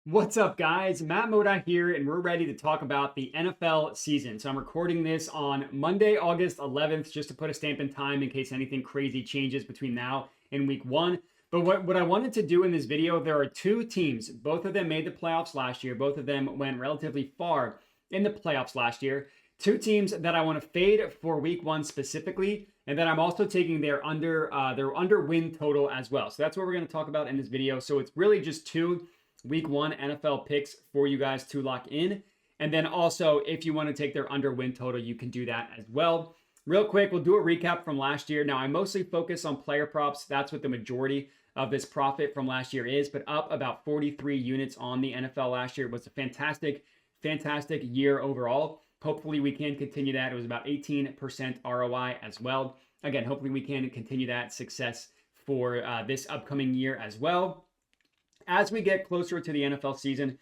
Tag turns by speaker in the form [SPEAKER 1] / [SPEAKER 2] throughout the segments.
[SPEAKER 1] What's up, guys? Matt Moda here, and we're ready to talk about the NFL season. So I'm recording this on Monday, August 11th, just to put a stamp in time in case anything crazy changes between now and week one. But what I wanted to do in this video, there are two teams. Both of them made the playoffs last year. Both of them went relatively far in the playoffs last year. Two teams that I want to fade for week one specifically, and then I'm also taking their under win total as well. So that's what we're going to talk about in this video. So it's really just two week one NFL picks for you guys to lock in. And then also, if you want to take their under win total, you can do that as well. Real quick, we'll do a recap from last year. Now, I mostly focus on player props. That's what the majority of this profit from last year is, but up about 43 units on the NFL last year. It was a fantastic year overall. Hopefully, we can continue that. It was about 18% ROI as well. Again, hopefully, we can continue that success for this upcoming year as well. As we get closer to the NFL season,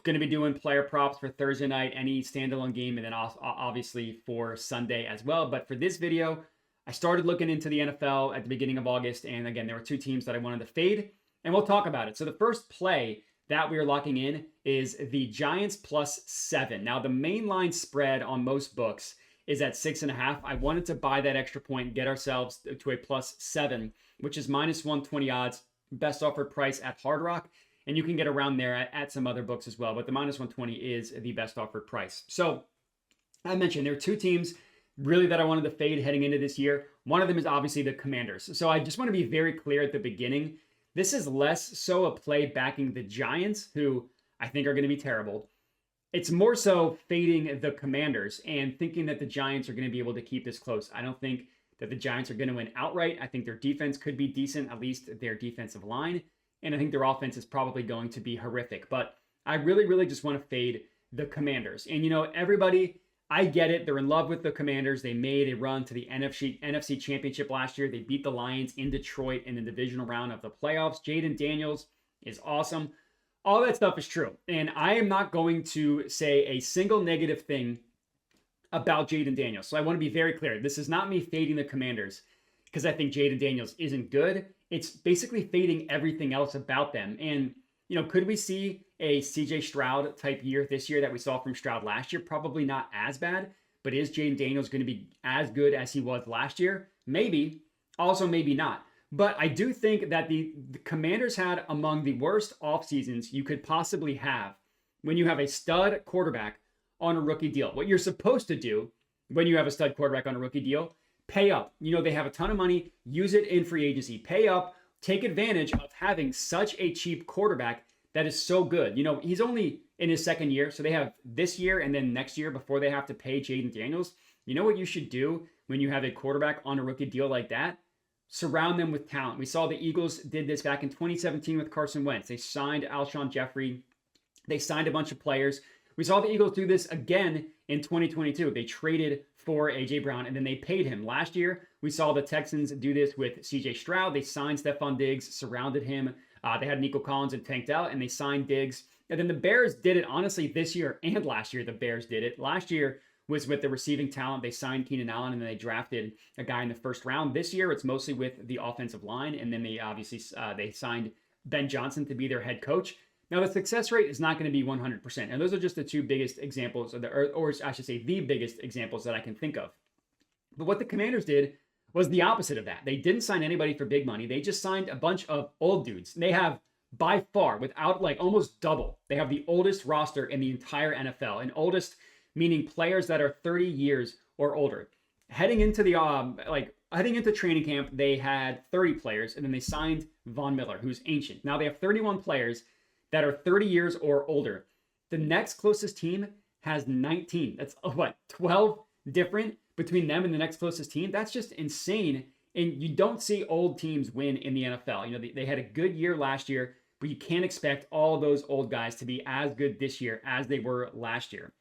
[SPEAKER 1] going to be doing player props for Thursday night, any standalone game, and then obviously for Sunday as well. But for this video, I started looking into the NFL at the beginning of August. And again, there were two teams that I wanted to fade, and we'll talk about it. So the first play that we are locking in is the Giants +7. Now, the main line spread on most books is at 6.5. I wanted to buy that extra point, get ourselves to a +7, which is -120 odds. Best offered price at Hard Rock, and you can get around there at some other books as well, but the -120 is the best offered price. So I mentioned there are two teams really that I wanted to fade heading into this year. One of them is obviously the Commanders. So I just want to be very clear at the beginning. This is less so a play backing the Giants, who I think are going to be terrible. It's more so fading the Commanders and thinking that the Giants are going to be able to keep this close. I don't think that the Giants are going to win outright. I think their defense could be decent, at least their defensive line. And I think their offense is probably going to be horrific. But I really just want to fade the Commanders. And, everybody, I get it. They're in love with the Commanders. They made a run to the NFC Championship last year. They beat the Lions in Detroit in the divisional round of the playoffs. Jaden Daniels is awesome. All that stuff is true. And I am not going to say a single negative thing about Jaden Daniels. So I want to be very clear. This is not me fading the Commanders because I think Jaden Daniels isn't good. It's basically fading everything else about them. And, could we see a CJ Stroud type year this year that we saw from Stroud last year? Probably not as bad, but is Jaden Daniels going to be as good as he was last year? Maybe. Also, maybe not. But I do think that the Commanders had among the worst off seasons you could possibly have when you have a stud quarterback on a rookie deal. What you're supposed to do when you have a stud quarterback on a rookie deal, pay up. They have a ton of money, use it in free agency, pay up, take advantage of having such a cheap quarterback that is so good. He's only in his second year, so they have this year and then next year before they have to pay Jaden Daniels. You know what you should do when you have a quarterback on a rookie deal like that? Surround them with talent. We saw the Eagles did this back in 2017 with Carson Wentz. They signed Alshon Jeffrey. They signed a bunch of players. We saw the Eagles do this again in 2022. They traded for A.J. Brown, and then they paid him. Last year, we saw the Texans do this with C.J. Stroud. They signed Stephon Diggs, surrounded him. They had Nico Collins and tanked out, and they signed Diggs. And then the Bears did it, honestly, this year and last year, the Bears did it. Last year was with the receiving talent. They signed Keenan Allen, and then they drafted a guy in the first round. This year, it's mostly with the offensive line, and then they obviously they signed Ben Johnson to be their head coach. Now, the success rate is not going to be 100%. And those are just the two biggest examples, or I should say the biggest examples that I can think of. But what the Commanders did was the opposite of that. They didn't sign anybody for big money. They just signed a bunch of old dudes. They have, by far, without almost double, they have the oldest roster in the entire NFL. And oldest meaning players that are 30 years or older. Heading into training camp, they had 30 players, and then they signed Von Miller, who's ancient. Now they have 31 players that are 30 years or older. The next closest team has 19. That's 12 different between them and the next closest team? That's just insane. And you don't see old teams win in the NFL. They had a good year last year, but you can't expect all those old guys to be as good this year as they were last year.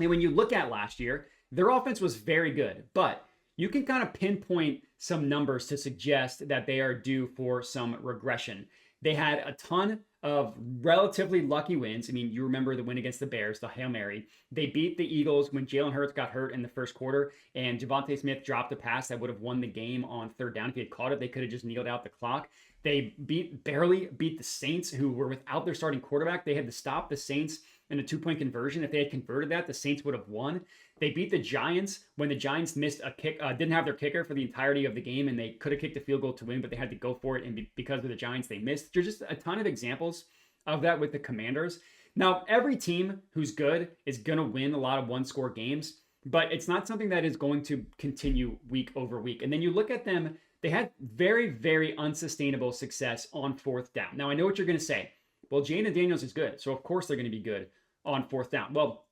[SPEAKER 1] And when you look at last year, their offense was very good, but you can kind of pinpoint some numbers to suggest that they are due for some regression. They had a ton of relatively lucky wins. I mean, you remember the win against the Bears, the Hail Mary. They beat the Eagles when Jalen Hurts got hurt in the first quarter, and Devontae Smith dropped a pass that would have won the game on third down. If he had caught it, they could have just kneeled out the clock. They barely beat the Saints, who were without their starting quarterback. They had to stop the Saints in a 2-point conversion. If they had converted that, the Saints would have won. They beat the Giants when the Giants missed a kick, didn't have their kicker for the entirety of the game, and they could have kicked a field goal to win, but they had to go for it, and because of the Giants, they missed. There's just a ton of examples of that with the Commanders. Now, every team who's good is going to win a lot of one-score games, but it's not something that is going to continue week over week. And then you look at them, they had very, very unsustainable success on fourth down. Now, I know what you're going to say. Well, Jaden Daniels is good, so of course they're going to be good on fourth down. Well,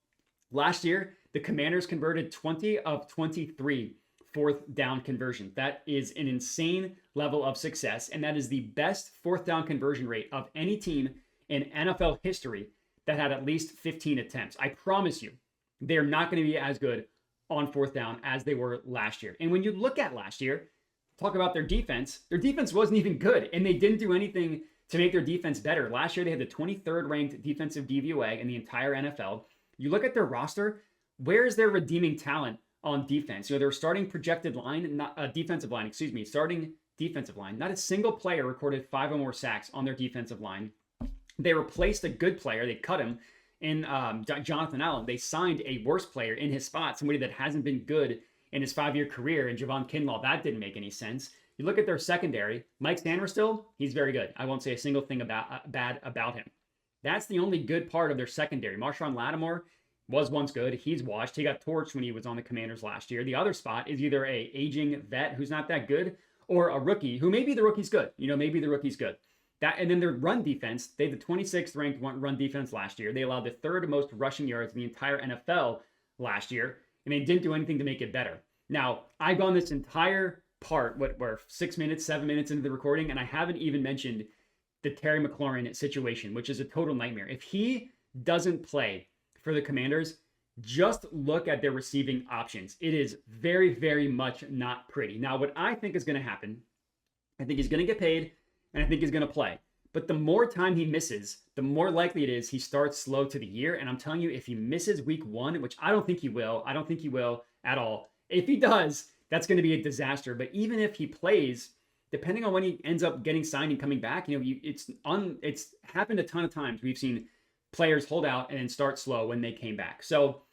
[SPEAKER 1] last year, the Commanders converted 20 of 23 fourth down conversions. That is an insane level of success, and that is the best fourth down conversion rate of any team in NFL history that had at least 15 attempts. I promise you, they're not going to be as good on fourth down as they were last year. And when you look at last year, talk about their defense wasn't even good, and they didn't do anything to make their defense better. Last year, they had the 23rd ranked defensive DVOA in the entire NFL. You look at their roster, where is their redeeming talent on defense? Their starting projected line, starting defensive line. Not a single player recorded 5 or more sacks on their defensive line. They replaced a good player. They cut him in Jonathan Allen. They signed a worse player in his spot, somebody that hasn't been good in his 5-year career, in Javon Kinlaw. That didn't make any sense. You look at their secondary. Mike Sanderstill, he's very good. I won't say a single thing bad about him. That's the only good part of their secondary. Marshawn Lattimore was once good. He's washed. He got torched when he was on the Commanders last year. The other spot is either a aging vet who's not that good, or a rookie who maybe the rookie's good. Maybe the rookie's good. And then their run defense, they had the 26th ranked run defense last year. They allowed the 3rd most rushing yards in the entire NFL last year, and they didn't do anything to make it better. Now, I've gone this entire part, we're 6 minutes, 7 minutes into the recording, and I haven't even mentioned the Terry McLaurin situation, which is a total nightmare. If he doesn't play for the Commanders, just look at their receiving options. It is very, very much not pretty. Now, what I think is going to happen, I think he's going to get paid, and I think he's going to play. But the more time he misses, the more likely it is he starts slow to the year. And I'm telling you, if he misses week 1, which I don't think he will at all. If he does, that's going to be a disaster. But even if he plays, depending on when he ends up getting signed and coming back, it's happened a ton of times. We've seen players hold out and start slow when they came back. So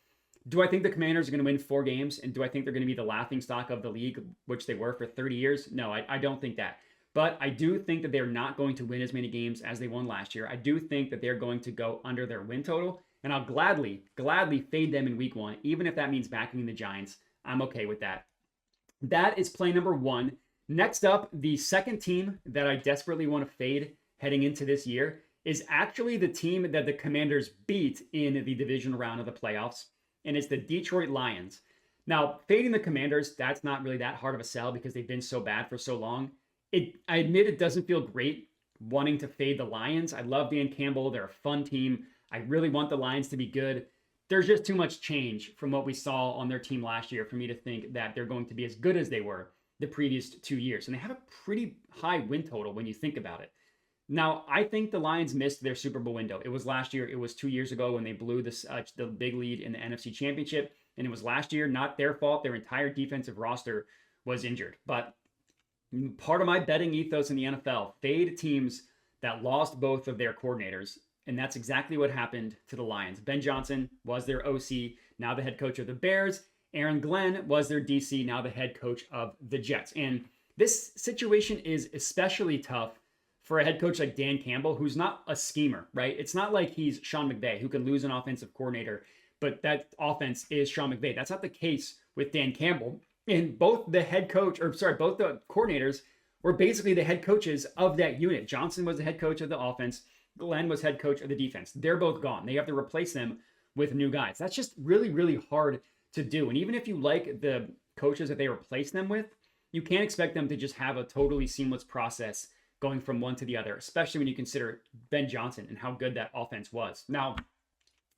[SPEAKER 1] do I think the Commanders are going to win 4 games? And do I think they're going to be the laughingstock of the league, which they were for 30 years? No, I don't think that. But I do think that they're not going to win as many games as they won last year. I do think that they're going to go under their win total, and I'll gladly fade them in week 1, even if that means backing the Giants. I'm okay with that. That is play number 1. Next up, the second team that I desperately want to fade heading into this year is actually the team that the Commanders beat in the divisional round of the playoffs, and it's the Detroit Lions. Now, fading the Commanders, that's not really that hard of a sell because they've been so bad for so long. I admit it doesn't feel great wanting to fade the Lions. I love Dan Campbell. They're a fun team. I really want the Lions to be good. There's just too much change from what we saw on their team last year for me to think that they're going to be as good as they were the previous 2 years. And they have a pretty high win total when you think about it. Now, I think the Lions missed their Super Bowl window. It was last year. It was 2 years ago when they blew the big lead in the NFC Championship. And it was last year, not their fault. Their entire defensive roster was injured. But part of my betting ethos in the NFL, fade teams that lost both of their coordinators. And that's exactly what happened to the Lions. Ben Johnson was their OC, now the head coach of the Bears. Aaron Glenn was their DC, now the head coach of the Jets. And this situation is especially tough for a head coach like Dan Campbell, who's not a schemer, right? It's not like he's Sean McVay, who can lose an offensive coordinator, but that offense is Sean McVay. That's not the case with Dan Campbell. And both the coordinators were basically the head coaches of that unit. Johnson was the head coach of the offense. Glenn was head coach of the defense. They're both gone. They have to replace them with new guys. That's just really, really hard to do. And even if you like the coaches that they replace them with, you can't expect them to just have a totally seamless process going from one to the other, especially when you consider Ben Johnson and how good that offense was. Now,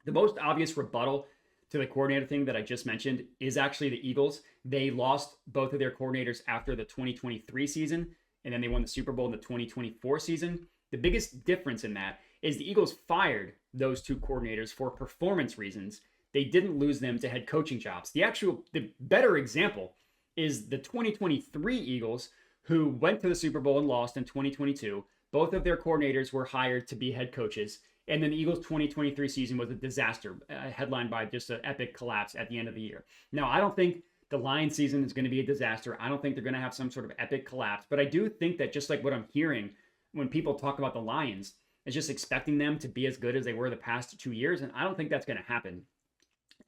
[SPEAKER 1] the most obvious rebuttal to the coordinator thing that I just mentioned is actually the Eagles. They lost both of their coordinators after the 2023 season, and then they won the Super Bowl in the 2024 season. The biggest difference in that is the Eagles fired those 2 coordinators for performance reasons. They didn't lose them to head coaching jobs. The better example is the 2023 Eagles, who went to the Super Bowl and lost in 2022. Both of their coordinators were hired to be head coaches. And then the Eagles' 2023 season was a disaster, headlined by just an epic collapse at the end of the year. Now, I don't think the Lions season is going to be a disaster. I don't think they're going to have some sort of epic collapse. But I do think that just like what I'm hearing when people talk about the Lions, is just expecting them to be as good as they were the past 2 years. And I don't think that's going to happen.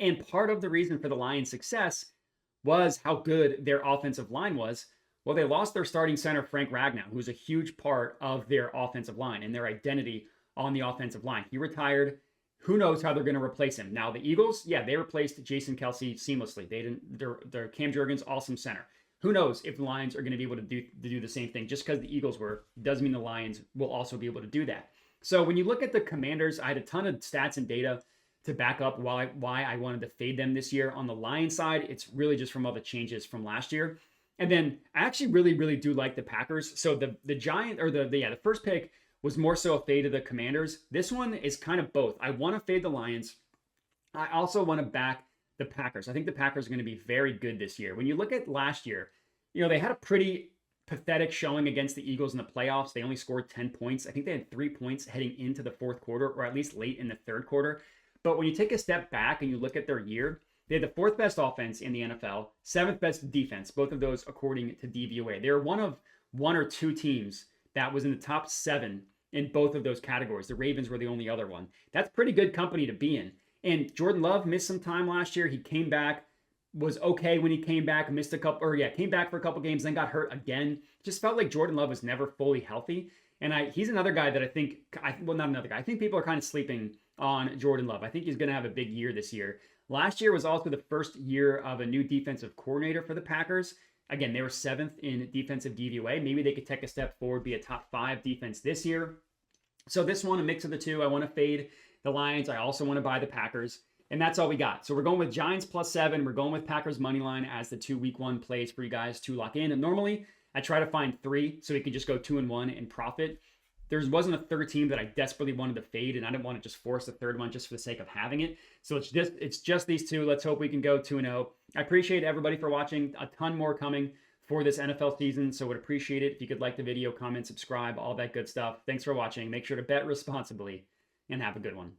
[SPEAKER 1] And part of the reason for the Lions' success was how good their offensive line was. Well, they lost their starting center, Frank Ragnow, who was a huge part of their offensive line and their identity on the offensive line. He retired. Who knows how they're going to replace him? Now, the Eagles, yeah, they replaced Jason Kelce seamlessly. They didn't. They're Cam Jurgens, awesome center. Who knows if the Lions are going to be able to do the same thing? Just because the Eagles were doesn't mean the Lions will also be able to do that. So when you look at the Commanders, I had a ton of stats and data to back up why I wanted to fade them this year. On the Lions side, it's really just from all the changes from last year. And then I actually really do like the Packers. So the Giant or the first pick was more so a fade of the Commanders. This one is kind of both. I want to fade the Lions. I also want to back the Packers. I think the Packers are going to be very good this year. When you look at last year, they had a pretty pathetic showing against the Eagles in the playoffs. They only scored 10 points. I think they had 3 points heading into the fourth quarter, or at least late in the third quarter. But when you take a step back and you look at their year, they had the 4th best offense in the NFL, 7th best defense, both of those according to DVOA. They were one of 1 or 2 teams that was in the top 7 in both of those categories. The Ravens were the only other one. That's pretty good company to be in. And Jordan Love missed some time last year. He came back, was okay when he came back, came back for a couple games, then got hurt again. Just felt like Jordan Love was never fully healthy. And he's another guy that not another guy. I think people are kind of sleeping on Jordan Love. I think he's going to have a big year this year. Last year was also the first year of a new defensive coordinator for the Packers. Again, they were 7th in defensive DVOA. Maybe they could take a step forward, be a top 5 defense this year. So this one, a mix of the two. I want to fade the Lions. I also want to buy the Packers. And that's all we got. So we're going with Giants +7. We're going with Packers money line as the 2 week 1 plays for you guys to lock in. And normally I try to find 3 so we can just go 2-1 and profit. There wasn't a third team that I desperately wanted to fade, and I didn't want to just force a third one just for the sake of having it. So it's just these 2. Let's hope we can go 2-0. I appreciate everybody for watching. A ton more coming for this NFL season, so would appreciate it if you could like the video, comment, subscribe, all that good stuff. Thanks for watching. Make sure to bet responsibly, and have a good one.